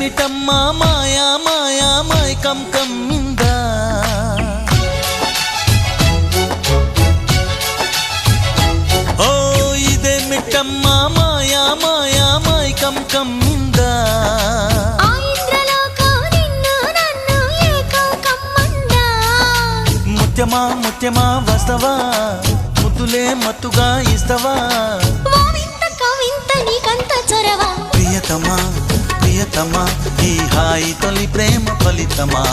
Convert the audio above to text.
ఇదేమిటమ్మ మాయా మాయా మైకం కమ్మిందా ఓ ఇదేమిటమ్మ మాయా మాయా మైకం కమ్మిందా ముత్యమా ముత్యమా వస్తవా ముద్దులే మత్తుగా ఇస్తవా ప్రియతమా ప్రియతమా ఈ హాయి తొలి ప్రేమ ఫలితమా